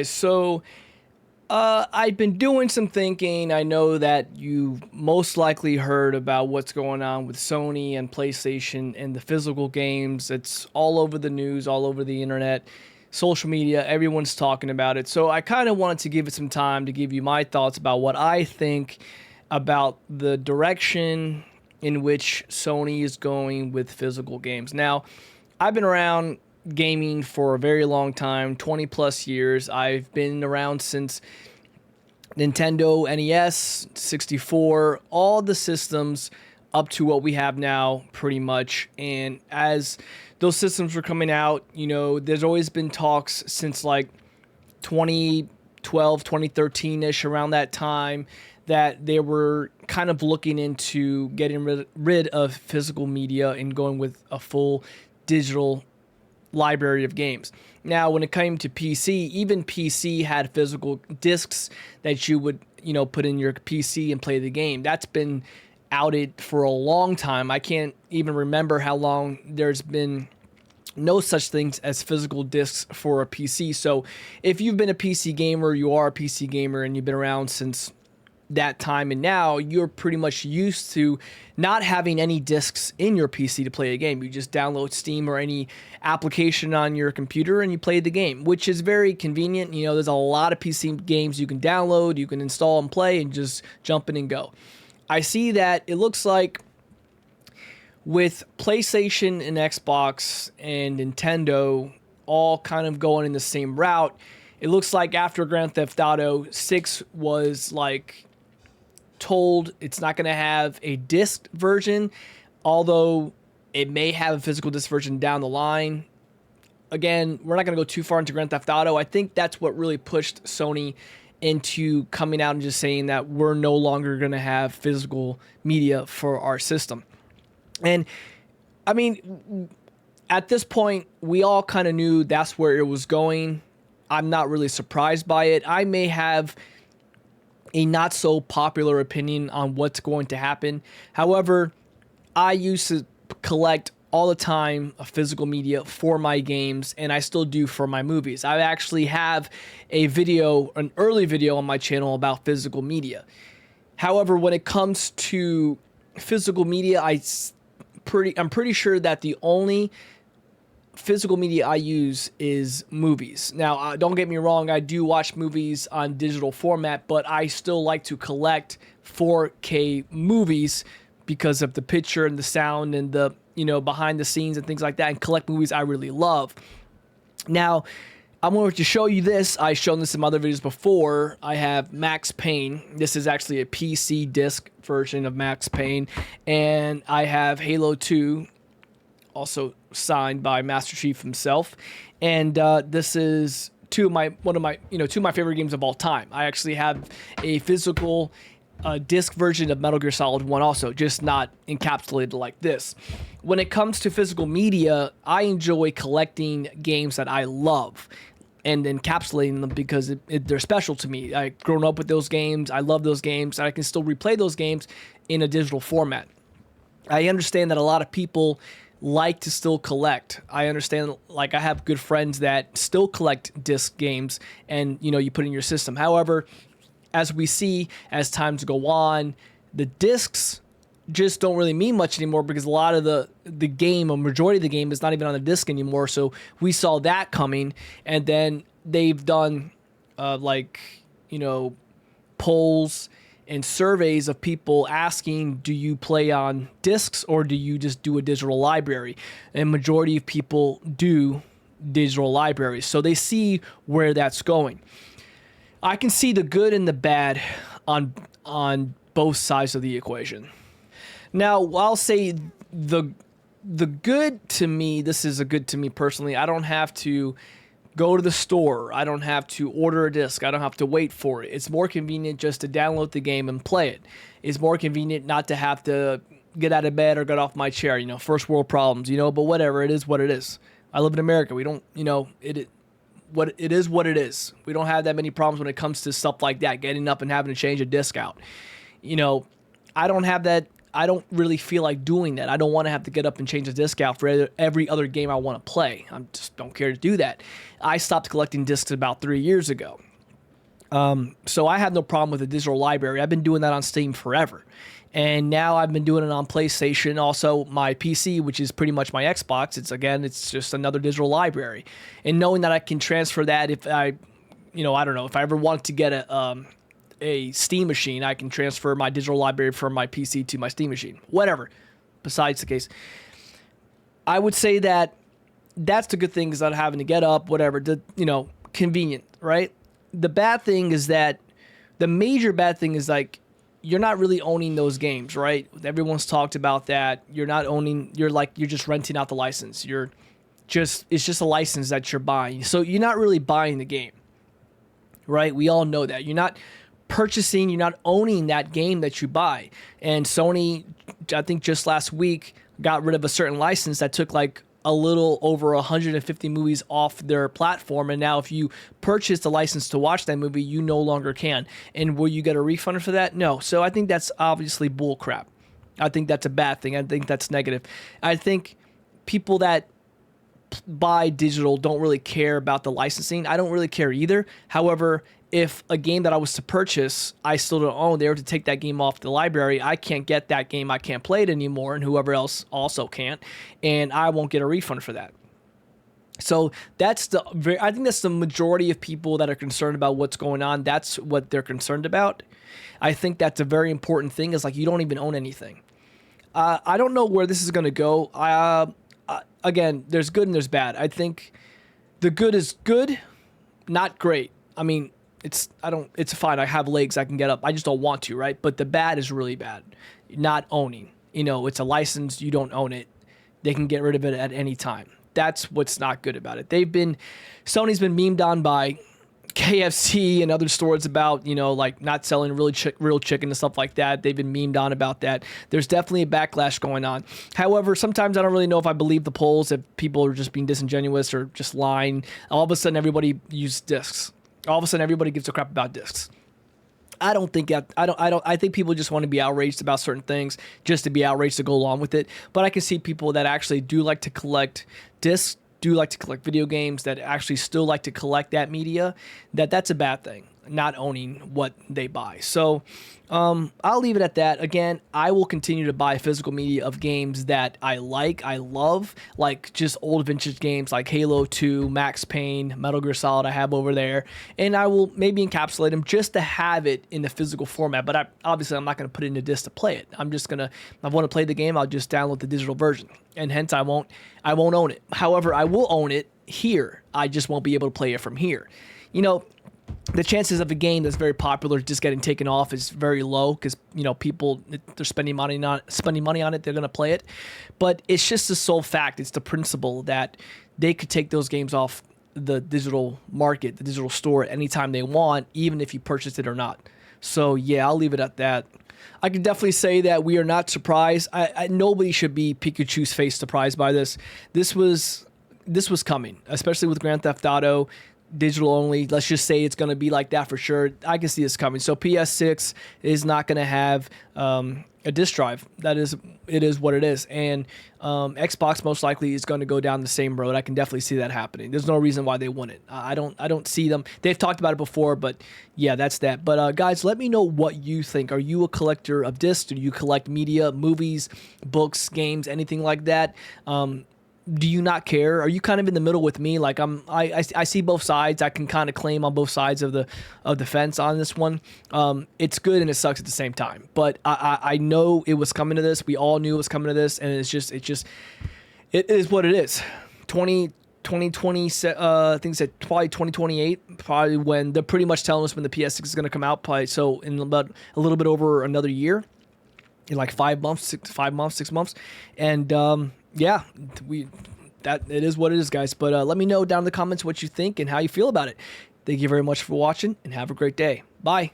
So, I've been doing some thinking. I know that you most likely heard about what's going on with Sony and PlayStation and the physical games. It's all over the news, all over the internet, social media. Everyone's talking about it. So, I kind of wanted to give it some time to give you my thoughts about what I think about the direction in which Sony is going with physical games. Now, I've been around gaming for a very long time, 20 plus years. I've been around since Nintendo NES, 64, all the systems up to what we have now, pretty much. And as those systems were coming out, there's always been talks since like 2012, 2013-ish, around that time, that they were kind of looking into getting rid of physical media and going with a full digital library of games. Now, when it came to PC, even PC had physical discs that you would, put in your PC and play the game. That's been outed for a long time. I can't even remember how long there's been no such things as physical discs for a PC. So if you've been a PC gamer, you are a PC gamer, and you've been around since that time, and now you're pretty much used to not having any discs in your PC to play a game. You just download Steam or any application on your computer and you play the game, which is very convenient. There's a lot of PC games you can download, you can install and play, and just jump in and go. I see that it looks like with PlayStation and Xbox and Nintendo all kind of going in the same route, it looks like after Grand Theft Auto 6 was told it's not going to have a disc version, although it may have a physical disc version down the line. Again, we're not going to go too far into Grand Theft Auto. I think that's what really pushed Sony into coming out and just saying that we're no longer going to have physical media for our system. And I mean, at this point, we all kind of knew that's where it was going. I'm not really surprised by it. I may have a not so popular opinion on what's going to happen. However, I used to collect all the time physical media for my games, and I still do for my movies. I actually have an early video on my channel about physical media. However, when it comes to physical media, I'm pretty sure that the only physical media I use is movies. Now, don't get me wrong, I do watch movies on digital format, but I still like to collect 4K movies because of the picture and the sound and the, behind the scenes and things like that, and collect movies I really love. Now, I'm going to show you this. I've shown this in other videos before. I have Max Payne. This is actually a PC disc version of Max Payne, and I have Halo 2, also signed by Master Chief himself, and this is two of my favorite games of all time. I actually have a physical disc version of Metal Gear Solid 1 also, just not encapsulated like this. When it comes to physical media, I enjoy collecting games that I love and encapsulating them because they're special to me. I've grown up with those games, I love those games, and I can still replay those games in a digital format. I understand that a lot of people like to still collect. I understand, I have good friends that still collect disc games and, you put in your system. However, as we see, as times go on, the discs just don't really mean much anymore because a lot of the game, a majority of the game, is not even on the disc anymore. So we saw that coming, and then they've done polls and surveys of people asking, do you play on discs or do you just do a digital library? And majority of people do digital libraries. So they see where that's going. I can see the good and the bad on both sides of the equation. Now, I'll say the good to me, this is a good to me personally. I don't have to go to the store. I don't have to order a disc. I don't have to wait for it. It's more convenient just to download the game and play it. It's more convenient not to have to get out of bed or get off my chair, first world problems, but whatever, it is what it is. I live in America. We don't, it is what it is. We don't have that many problems when it comes to stuff like that, getting up and having to change a disc out. I don't have that. I don't really feel like doing that. I don't want to have to get up and change the disc out for every other game I want to play. I just don't care to do that. I stopped collecting discs about 3 years ago. So I have no problem with a digital library. I've been doing that on Steam forever. And now I've been doing it on PlayStation, also my PC, which is pretty much my Xbox. It's just another digital library. And knowing that I can transfer that if I don't know, if I ever wanted to get a Steam machine, I can transfer my digital library from my PC to my Steam machine. Whatever. Besides the case, I would say that that's the good thing, is not having to get up, whatever, convenient, right? The bad thing is that the major bad thing is like, you're not really owning those games, right? Everyone's talked about that. You're not owning, you're just renting out the license. It's just a license that you're buying. So you're not really buying the game, right? We all know that. You're not purchasing, you're not owning that game that you buy. And Sony, I think just last week, got rid of a certain license that took like a little over 150 movies off their platform, and now if you purchase the license to watch that movie, you no longer can. And will you get a refund for that? No. So I think that's obviously bull crap. I think that's a bad thing. I think that's negative. I think people that buy digital don't really care about the licensing. I don't really care either. However, if a game that I was to purchase, I still don't own, they were to take that game off the library, I can't get that game, I can't play it anymore, and whoever else also can't, and I won't get a refund for that. So I think that's the majority of people that are concerned about what's going on. That's what they're concerned about. I think that's a very important thing, is like, you don't even own anything. I don't know where this is going to go. Again, there's good and there's bad. I think the good is good, not great. I mean, it's fine. I have legs, I can get up. I just don't want to, right? But the bad is really bad. Not owning. It's a license, you don't own it. They can get rid of it at any time. That's what's not good about it. Sony's been memed on by KFC and other stores about, like not selling real chicken and stuff like that. They've been memed on about that. There's definitely a backlash going on. However, sometimes I don't really know if I believe the polls, if people are just being disingenuous or just lying. All of a sudden, everybody uses discs. All of a sudden, everybody gives a crap about discs. I don't think that. I think people just want to be outraged about certain things just to be outraged to go along with it. But I can see people that actually do like to collect discs, do like to collect video games, that actually still like to collect that media. That's a bad thing, not owning what they buy. So I'll leave it at that. Again, I will continue to buy physical media of games that I love, like just old vintage games like Halo 2, Max Payne, Metal Gear Solid I have over there, and I will maybe encapsulate them just to have it in the physical format, but obviously I'm not going to put it in a disc to play it. If I want to play the game, I'll just download the digital version, and hence I won't own it. However, I will own it here. I just won't be able to play it from here. The chances of a game that's very popular just getting taken off is very low, because people, they're spending money on it, they're going to play it. But it's just the sole fact, it's the principle that they could take those games off the digital market, the digital store, anytime they want, even if you purchased it or not. So yeah, I'll leave it at that. I can definitely say that we are not surprised. Nobody should be Pikachu's face surprised by this. This was coming, especially with Grand Theft Auto. Digital only, let's just say it's going to be like that for sure. I can see this coming. So PS6 is not going to have a disc drive. It is what it is. And Xbox most likely is going to go down the same road. I can definitely see that happening. There's no reason why they wouldn't. I don't see them. They've talked about it before, but yeah, that's that. But guys, let me know what you think. Are you a collector of discs? Do you collect media, movies, books, games, anything like that? Do you not care? Are you kind of in the middle with me? Like I see both sides. I can kind of claim on both sides of the fence on this one. It's good and it sucks at the same time. But I know it was coming to this. We all knew it was coming to this, and it is what it is. 2020, I think it's probably 2028, probably when they're pretty much telling us when the PS6 is going to come out. Probably so in about a little bit over another year, in like 6 months, and yeah, it is what it is, guys. But let me know down in the comments what you think and how you feel about it. Thank you very much for watching, and have a great day. Bye.